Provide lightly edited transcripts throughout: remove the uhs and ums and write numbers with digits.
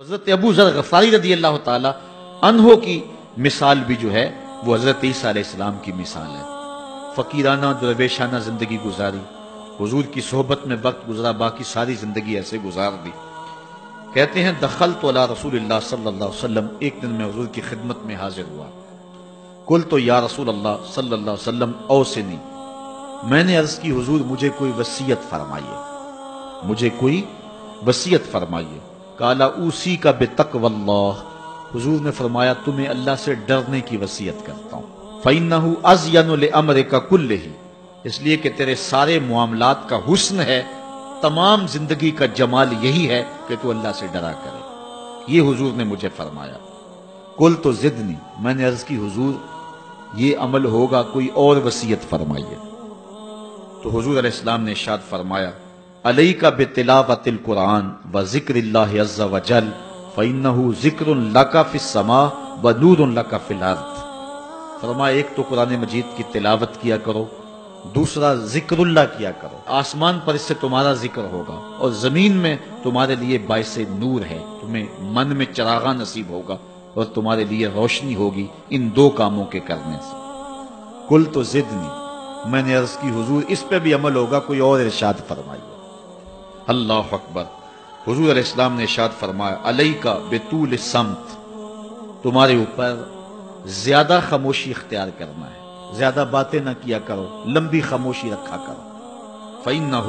حضرت ابو ذر غفاری رضی اللہ تعالی عنہ کی مثال بھی جو ہے وہ حضرت عیسیٰ علیہ السلام کی مثال ہے۔ فقیرانہ درویشانہ زندگی گزاری، حضور کی صحبت میں وقت گزرا، باقی ساری زندگی ایسے گزار دی۔ کہتے ہیں دخلت علی رسول اللہ صلی اللہ علیہ وسلم، ایک دن میں حضور کی خدمت میں حاضر ہوا۔ قلت یا رسول اللہ صلی اللہ علیہ وسلم اوصنی، میں نے عرض کی حضور مجھے کوئی وصیت فرمائیے، مجھے کوئی وصیت فرمائیے۔ قالا اوصی کا بتقوی اللہ، حضور نے فرمایا تمہیں اللہ سے ڈرنے کی وصیت کرتا ہوں۔ فإنہ ازین لامرک کلہ، اس لیے کہ تیرے سارے معاملات کا حسن ہے، تمام زندگی کا جمال یہی ہے کہ تو اللہ سے ڈرا کرے، یہ حضور نے مجھے فرمایا۔ قلت زدنی، میں نے عرض کی حضور یہ عمل ہوگا کوئی اور وصیت فرمائیے۔ تو حضور علیہ السلام نے ارشاد فرمایا علیک بتلاوت القرآن وذکر اللہ عز وجل فإنہ ذکر لک فی السماء ونور لک فی الارض۔ فرمایا ایک تو قرآن مجید کی تلاوت کیا کرو، دوسرا ذکر اللہ کیا کرو، آسمان پر اس سے تمہارا ذکر ہوگا اور زمین میں تمہارے لیے باعث نور ہے، تمہیں من میں چراغاں نصیب ہوگا اور تمہارے لیے روشنی ہوگی ان دو کاموں کے کرنے سے۔ قلت زدنی، میں نے عرض کی حضور اس پہ بھی عمل ہوگا کوئی اور ارشاد فرمائیے۔ اللہ اکبر، حضور علیہ السلام نے ارشاد فرمایا علیک بطول الصمت، تمہارے اوپر زیادہ خاموشی اختیار کرنا ہے، زیادہ باتیں نہ کیا کرو، لمبی خاموشی رکھا کرو۔ فإنہ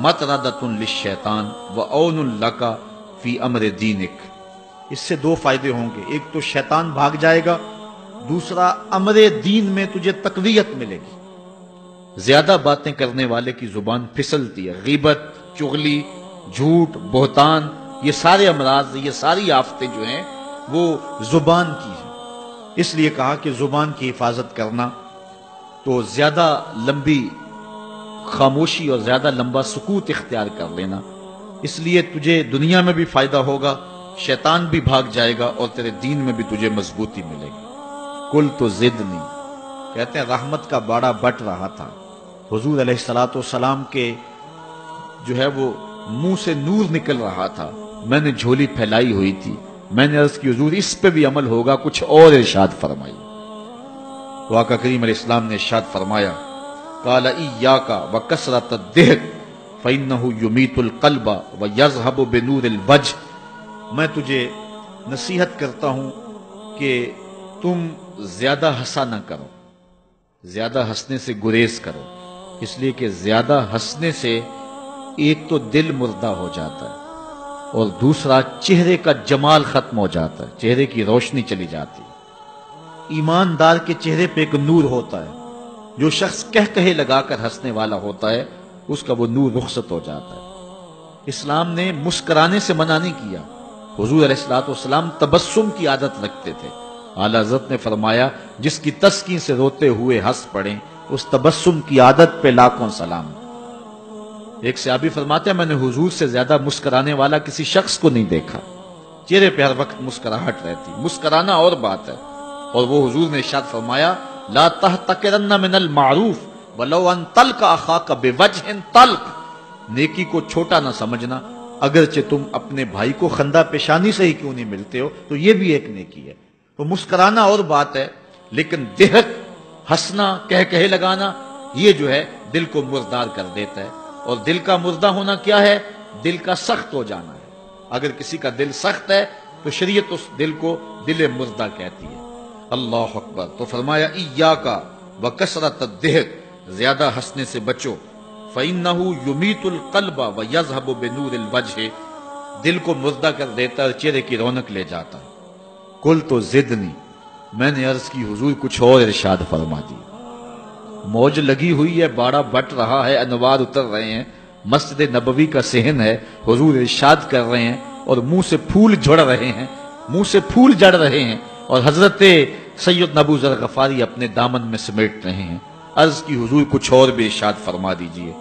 مطردۃ للشیطان وعون لک فی امر دینک، اس سے دو فائدے ہوں گے، ایک تو شیطان بھاگ جائے گا، دوسرا امر دین میں تجھے تقویت ملے گی۔ زیادہ باتیں کرنے والے کی زبان پھسلتی ہے، غیبت، چغلی، جھوٹ، بہتان، یہ سارے امراض، یہ ساری آفتیں جو ہیں وہ زبان کی ہیں۔ اس لیے کہا کہ زبان کی حفاظت کرنا، تو زیادہ لمبی خاموشی اور زیادہ لمبا سکوت اختیار کر لینا، اس لیے تجھے دنیا میں بھی فائدہ ہوگا، شیطان بھی بھاگ جائے گا اور تیرے دین میں بھی تجھے مضبوطی ملے گی۔ قلت زدنی، کہتے ہیں رحمت کا باڑا بٹ رہا تھا، حضور علیہ السلام کے جو ہے وہ منہ سے نور نکل رہا تھا، میں نے جھولی پھیلائی ہوئی تھی، میں نے عرض کی حضور اس پہ بھی عمل ہوگا کچھ اور ارشاد فرمائیے۔ تو آقا کریم علیہ السلام نے ارشاد فرمایا قال ایاک وکثرۃ الضحک فإنہ یمیت القلب ویذھب بنور الوجہ، میں تجھے نصیحت کرتا ہوں کہ تم زیادہ ہنسا نہ کرو، زیادہ ہنسنے سے گریز کرو، اس لیے کہ زیادہ ہنسنے سے ایک تو دل مردہ ہو جاتا ہے اور دوسرا چہرے کا جمال ختم ہو جاتا ہے، چہرے کی روشنی چلی جاتی ہے۔ ایماندار کے چہرے پہ ایک نور ہوتا ہے، جو شخص کہے لگا کر ہنسنے والا ہوتا ہے اس کا وہ نور رخصت ہو جاتا ہے۔ اسلام نے مسکرانے سے منع نہیں کیا، حضور علیہ السلام تبسم کی عادت رکھتے تھے۔ اعلیٰ حضرت نے فرمایا جس کی تسکین سے روتے ہوئے ہنس پڑیں اس تبسم کی عادت پہ لاکھوں سلام۔ ایک صحابی فرماتے ہیں میں نے حضور سے زیادہ مسکرانے والا کسی شخص کو نہیں دیکھا، چہرے پہ ہر وقت مسکراہٹ رہتی، مسکرانا اور بات ہے۔ اور وہ حضور نے ارشاد فرمایا لا تحتقرن من المعروف ولو ان تلق اخاک بوجہ طلق، نیکی کو چھوٹا نہ سمجھنا، اگرچہ تم اپنے بھائی کو خندہ پیشانی سے ہی کیوں نہیں ملتے ہو تو یہ بھی ایک نیکی ہے۔ تو مسکرانا اور بات ہے، لیکن دہت، ہنسنا، کہے لگانا، یہ جو ہے دل کو مردار کر دیتا ہے۔ اور دل کا مردہ ہونا کیا ہے؟ دل کا سخت ہو جانا ہے۔ اگر کسی کا دل سخت ہے تو شریعت اس دل کو دل مردہ کہتی ہے۔ اللہ اکبر۔ تو فرمایا ایاک وکثرۃ الضحک، زیادہ ہنسنے سے بچو، فإنہ یمیت القلب ویذھب بنور الوجہ، دل کو مردہ کر دیتا ہے، چہرے کی رونق لے جاتا ہے۔ قلت زدنی، میں نے عرض کی حضور کچھ اور ارشاد فرما دی۔ موج لگی ہوئی ہے، باڑا بٹ رہا ہے، انوار اتر رہے ہیں، مسجد نبوی کا صحن ہے، حضور ارشاد کر رہے ہیں اور منہ سے پھول جھڑ رہے ہیں، منہ سے پھول جڑ رہے ہیں، اور حضرت سید ابو ذر غفاری اپنے دامن میں سمیٹ رہے ہیں۔ عرض کی حضور کچھ اور بھی ارشاد فرما دیجئے۔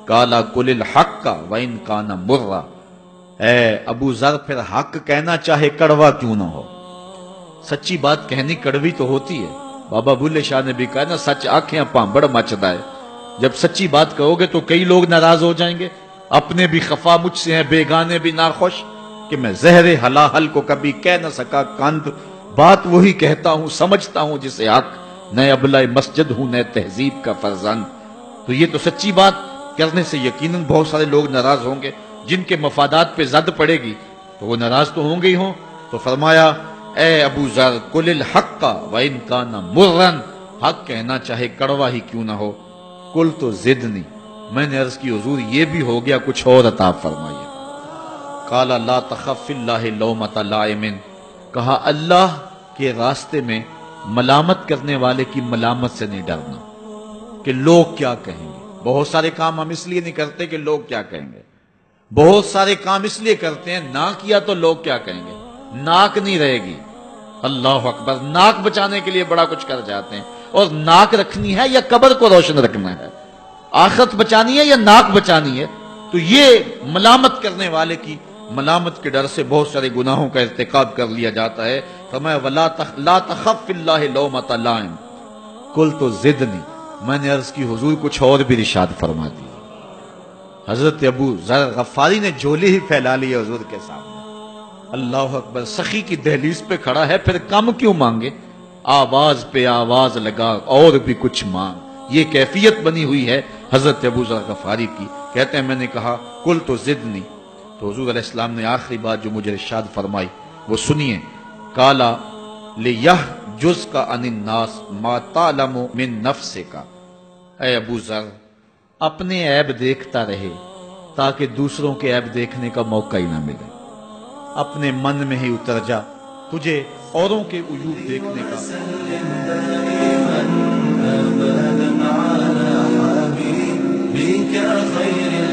قال قل الحق وان کان مرا، اے ابو ذر پھر حق کہنا چاہے کڑوا کیوں نہ ہو، سچی بات کہنی کڑوی تو ہوتی ہے۔ بابا بلے شاہ نے بھی کہا نا سچ آنکھیں پامبڑ مچدا ہے، جب سچی بات کہو گے تو کئی لوگ ناراض ہو جائیں گے، اپنے بھی خفا مجھ سے ہیں، بیگانے بھی ناخوش، کہ میں زہر ہلاہل کو کبھی کہہ نہ سکا کاند، بات وہی کہتا ہوں سمجھتا ہوں جسے حق، نئے ابلہ مسجد ہوں نئے تہذیب کا فرزند۔ تو یہ تو سچی بات کرنے سے یقیناً بہت سارے لوگ ناراض ہوں گے، جن کے مفادات پہ زد پڑے گی تو وہ ناراض تو ہوں گے ہی ہوں۔ تو فرمایا اے ابو ذر قل الحق وان کان مرن، حق کہنا چاہے کڑوا ہی کیوں نہ ہو۔ قل تو زدنی، میں نے عرض کی حضور یہ بھی ہو گیا، کچھ اور عطا فرمائیے۔ قال لا تخف فی اللہ لومۃ لائم، کہا اللہ کے راستے میں ملامت کرنے والے کی ملامت سے نہیں ڈرنا کہ لوگ کیا کہیں گے۔ بہت سارے کام ہم اس لیے نہیں کرتے کہ لوگ کیا کہیں گے، بہت سارے کام اس لیے کرتے ہیں نہ کیا تو لوگ کیا کہیں گے، ناک نہیں رہے گی۔ اللہ اکبر، ناک بچانے کے لیے بڑا کچھ کر جاتے ہیں، اور ناک رکھنی ہے یا قبر کو روشن رکھنا ہے، آخرت بچانی ہے یا ناک بچانی ہے؟ تو یہ ملامت کرنے والے کی ملامت کے ڈر سے بہت سارے گناہوں کا ارتکاب کر لیا جاتا ہے۔ فرمایا لا تخف فی اللہ لومۃ لائم، قل تو زدنی، میں نے عرض کی حضور کچھ اور بھی ارشاد فرما دی۔ حضرت ابو ذر غفاری نے جھولی ہی پھیلا لی حضور کے سامنے۔ اللہ اکبر، سخی کی دہلیز پہ کھڑا ہے، پھر کم کیوں مانگے؟ آواز پہ آواز لگا اور بھی کچھ مانگ، یہ کیفیت بنی ہوئی ہے حضرت ابو ذر غفاری کی۔ کہتے ہیں میں نے کہا قل تو زدنی، تو حضور علیہ السلام نے آخری بات جو مجھے ارشاد فرمائی وہ سنیے۔ کالا لیحجزک عن الناس ما تعلم من نفسک، اے ابو ذر اپنے عیب دیکھتا رہے تاکہ دوسروں کے عیب دیکھنے کا موقع ہی نہ ملے، اپنے من میں ہی اتر جا، تجھے اوروں کے عیوب دیکھنے کا بك خير